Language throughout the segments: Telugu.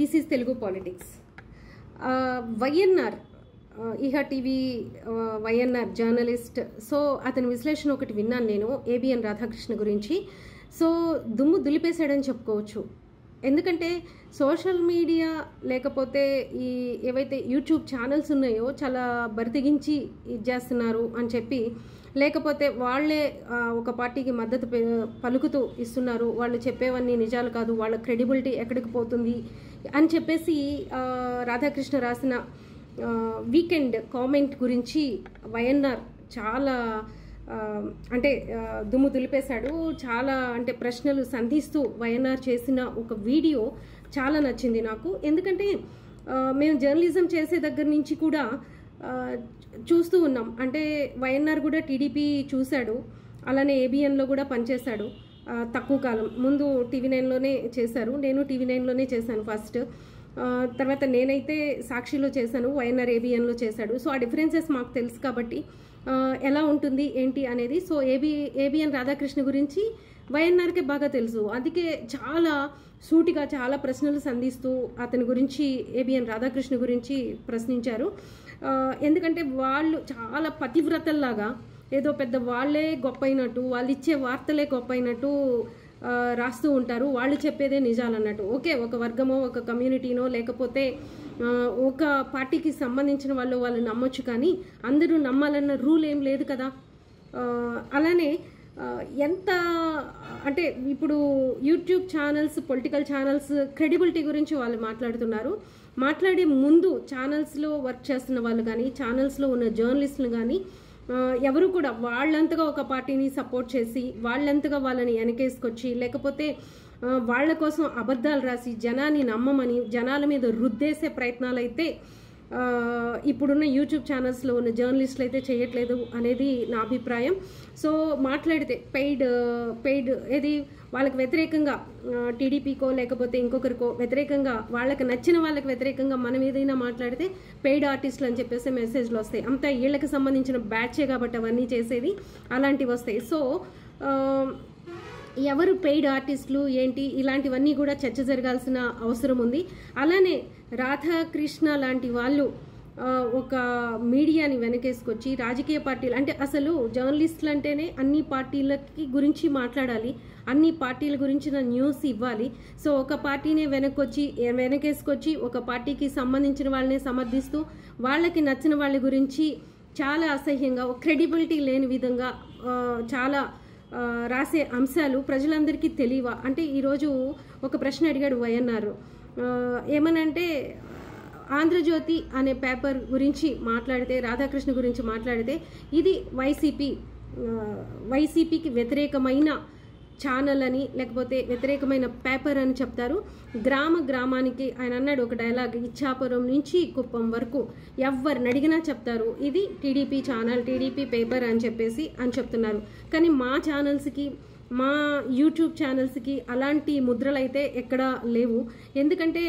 This is Telugu politics. YNR ఈహా టీవీ వైఎన్ఆర్ జర్నలిస్ట్. సో అతని విశ్లేషణ ఒకటి విన్నాను నేను ఏబిఎన్ రాధాకృష్ణ గురించి. సో దుమ్ము దులిపేశాడని చెప్పుకోవచ్చు. ఎందుకంటే సోషల్ మీడియా లేకపోతే ఈ ఏవైతే యూట్యూబ్ ఛానల్స్ ఉన్నాయో చాలా బరితెగించి ఇది చేస్తున్నారు అని చెప్పి, లేకపోతే వాళ్ళే ఒక పార్టీకి మద్దతు పలుకుతూ ఇస్తున్నారు, వాళ్ళు చెప్పేవన్నీ నిజాలు కాదు, వాళ్ళ క్రెడిబిలిటీ ఎక్కడికి పోతుంది అని చెప్పేసి రాధాకృష్ణ రాసిన వీకెండ్ కామెంట్ గురించి వైఎన్ఆర్ చాలా అంటే దుమ్ము దులిపేశాడు. చాలా అంటే ప్రశ్నలు సంధిస్తూ వైఎన్ఆర్ చేసిన ఒక వీడియో చాలా నచ్చింది నాకు. ఎందుకంటే మేము జర్నలిజం చేసే దగ్గర నుంచి కూడా చూస్తూ ఉన్నాం. అంటే వైఎన్ఆర్ కూడా టీడీపీ చూశాడు, అలానే ఏబిఎన్లో కూడా పనిచేశాడు తక్కువ కాలం. ముందు టీవీ9లోనే చేశారు, నేను టీవీ9లోనే చేశాను ఫస్ట్. తర్వాత నేనైతే సాక్షిలో చేశాను, వైఎన్ఆర్ ఏబిఎన్లో చేశాడు. సో ఆ డిఫరెన్సెస్ మాకు తెలుసు కాబట్టి ఎలా ఉంటుంది ఏంటి అనేది. సో ఏబిఎన్ రాధాకృష్ణ గురించి వైఎన్ఆర్కే బాగా తెలుసు. అందుకే చాలా సూటిగా చాలా ప్రశ్నలు సంధిస్తూ అతని గురించి ఏబిఎన్ రాధాకృష్ణ గురించి ప్రశ్నించారు. ఎందుకంటే వాళ్ళు చాలా పతివ్రతల్లాగా ఏదో పెద్ద వాళ్ళే గొప్ప అయినట్టు, వాళ్ళు ఇచ్చే వార్తలే గొప్ప అయినట్టు రాస్తూ ఉంటారు. వాళ్ళు చెప్పేదే నిజాలన్నట్టు. ఓకే, ఒక వర్గమో ఒక కమ్యూనిటీనో లేకపోతే ఒక పార్టీకి సంబంధించిన వాళ్ళు నమ్మొచ్చు, కానీ అందరూ నమ్మాలన్న రూల్ ఏం లేదు కదా. అలానే ఎంత అంటే ఇప్పుడు YouTube channels, political channels credibility గురించి వాళ్ళు మాట్లాడుతున్నారు. మాట్లాడే ముందు ఛానల్స్లో వర్క్ చేస్తున్న వాళ్ళు కానీ, ఛానల్స్లో ఉన్న జర్నలిస్టులు కానీ ఎవరు కూడా వాళ్ళంతగా ఒక పార్టీని సపోర్ట్ చేసి వాళ్ళంతగా వాళ్ళని వెనకేసుకొచ్చి, లేకపోతే వాళ్ళ కోసం అబద్ధాలు రాసి జనాన్ని నమ్మమని జనాల మీద రుద్దేసే ప్రయత్నాలు అయితే ఇప్పుడున్న యూట్యూబ్ ఛానల్స్లో ఉన్న జర్నలిస్టులు అయితే చేయట్లేదు అనేది నా అభిప్రాయం. సో మాట్లాడితే పెయిడ్ ఏది వాళ్ళకి వ్యతిరేకంగా టీడీపీకో లేకపోతే ఇంకొకరికో వ్యతిరేకంగా వాళ్ళకి నచ్చిన వాళ్ళకి వ్యతిరేకంగా మనం ఏదైనా మాట్లాడితే పెయిడ్ ఆర్టిస్టులు అని చెప్పేసి మెసేజ్లు వస్తాయి. అంతా వీళ్ళకి సంబంధించిన బ్యాచే కాబట్టి అవన్నీ చేసేది అలాంటివి వస్తాయి. సో ఎవరు పెయిడ్ ఆర్టిస్టులు ఏంటి ఇలాంటివన్నీ కూడా చర్చ జరగాల్సిన అవసరం ఉంది. అలానే రాధాకృష్ణ లాంటి వాళ్ళు ఒక మీడియాని వెనకేసుకొచ్చి రాజకీయ పార్టీలు అంటే అసలు జర్నలిస్టులు అంటేనే అన్ని పార్టీలకి గురించి మాట్లాడాలి, అన్ని పార్టీల గురించిన న్యూస్ ఇవ్వాలి. సో ఒక పార్టీనే వెనకేసుకొచ్చి ఒక పార్టీకి సంబంధించిన వాళ్ళనే సమర్థిస్తూ వాళ్ళకి నచ్చిన వాళ్ళ గురించి చాలా అసహ్యంగా, క్రెడిబిలిటీ లేని విధంగా చాలా రాసే అంశాలు ప్రజలందరికీ తెలియవా అంటే ఈరోజు ఒక ప్రశ్న అడిగాడు వైఎన్ఆర్. ఏమనంటే ఆంధ్రజ్యోతి అనే పేపర్ గురించి మాట్లాడితే, రాధాకృష్ణ గురించి మాట్లాడితే ఇది వైసీపీకి వ్యతిరేకమైన ఛానల్ అని లేకపోతే వ్యతిరేకమైన పేపర్ అని చెప్తారు. గ్రామానికి ఆయన అన్నాడు ఒక డైలాగ్, ఇచ్చాపురం నుంచి కుప్పం వరకు ఎవరిని అడిగినా చెప్తారు ఇది టీడీపీ ఛానల్, టీడీపీ పేపర్ అని చెప్పేసి చెప్తున్నారు. కానీ మా ఛానల్స్కి, మా యూట్యూబ్ ఛానల్స్కి అలాంటి ముద్రలు అయితే ఎక్కడా లేవు. ఎందుకంటే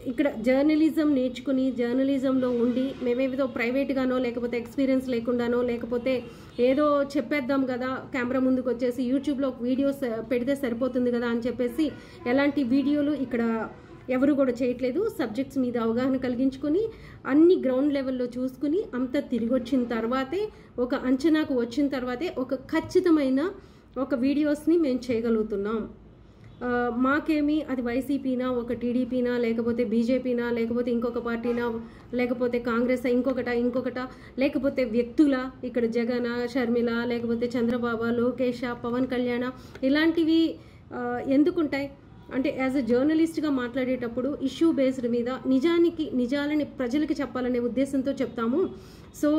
ఇక్కడ జర్నలిజం నేర్చుకుని జర్నలిజంలో ఉండి మేమేదో ప్రైవేట్గానో లేకపోతే ఎక్స్పీరియన్స్ లేకుండానో లేకపోతే ఏదో చెప్పేద్దాం కదా కెమెరా ముందుకు వచ్చేసి యూట్యూబ్లో ఒక వీడియో పెడితే సరిపోతుంది కదా అని చెప్పేసి ఎలాంటి వీడియోలు ఇక్కడ ఎవరు కూడా చేయట్లేదు. సబ్జెక్ట్స్ మీద అవగాహన కలిగించుకొని అన్ని గ్రౌండ్ లెవెల్లో చూసుకుని అంతా తిరిగి వచ్చిన తర్వాతే, ఒక అంచనాకు వచ్చిన తర్వాతే ఒక ఖచ్చితమైన ఒక వీడియోస్ని మేము చేయగలుగుతున్నాం. మాకేమి అది వైసీపీనా, ఒక టీడీపీనా, లేకపోతే బీజేపీనా, లేకపోతే ఇంకొక పార్టీనా, లేకపోతే కాంగ్రెస్ ఇంకొకట లేకపోతే వ్యక్తుల, ఇక్కడ జగన్, షర్మిల, లేకపోతే చంద్రబాబు, లోకేష్, పవన్ కళ్యాణ్ ఇలాంటివి ఎందుకుంటాయి అంటే యాజ్ అ జర్నలిస్ట్గా మాట్లాడేటప్పుడు ఇష్యూ బేస్డ్ మీద నిజాలని ప్రజలకి చెప్పాలనే ఉద్దేశంతో చెప్తాము. సో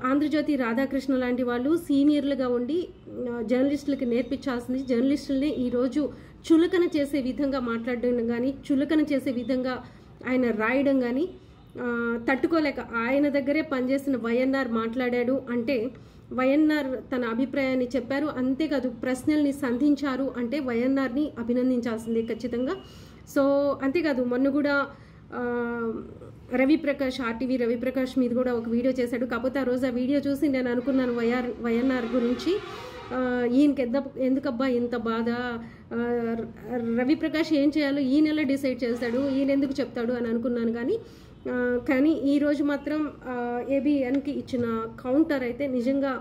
ఆంధ్రజ్యోతి రాధాకృష్ణ లాంటి వాళ్ళు సీనియర్లుగా ఉండి జర్నలిస్టులకి నేర్పించాల్సింది, జర్నలిస్టులని ఈరోజు చులకన చేసే విధంగా మాట్లాడడం కానీ, చులకన చేసే విధంగా ఆయన రాయడం కానీ తట్టుకోలేక ఆయన దగ్గరే పనిచేసిన వైఎన్ఆర్ మాట్లాడాడు అంటే, వైఎన్ఆర్ తన అభిప్రాయాన్ని చెప్పారు, అంతేకాదు ప్రశ్నల్ని సంధించారు అంటే వైఎన్ఆర్ని అభినందించాల్సిందే ఖచ్చితంగా. సో అంతేకాదు మొన్న కూడా రవిప్రకాష్, ఆర్టీవీ రవిప్రకాష్ మీద కూడా ఒక వీడియో చేశాడు. కాకపోతే ఆ రోజు ఆ వీడియో చూసి నేను అనుకున్నాను వైఎన్ఆర్ గురించి ఈయనకి ఎందుకబ్బా ఇంత బాధ, రవిప్రకాష్ ఏం చేయాలో ఈయన ఎలా డిసైడ్ చేస్తాడు, ఈయన ఎందుకు చెప్తాడు అని అనుకున్నాను. కానీ ఈరోజు మాత్రం ఏబిఎన్కి ఇచ్చిన కౌంటర్ అయితే నిజంగా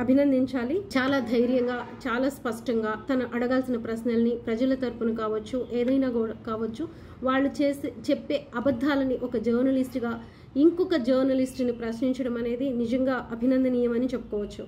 అభినందించాలి. చాలా ధైర్యంగా, చాలా స్పష్టంగా తను అడగాల్సిన ప్రశ్నల్ని ప్రజల తరపున కావచ్చు, ఏదైనా కావచ్చు, వాళ్ళు చెప్పే అబద్ధాలని ఒక జర్నలిస్ట్గా ఇంకొక జర్నలిస్ట్ని ప్రశ్నించడం అనేది నిజంగా అభినందనీయమని చెప్పుకోవచ్చు.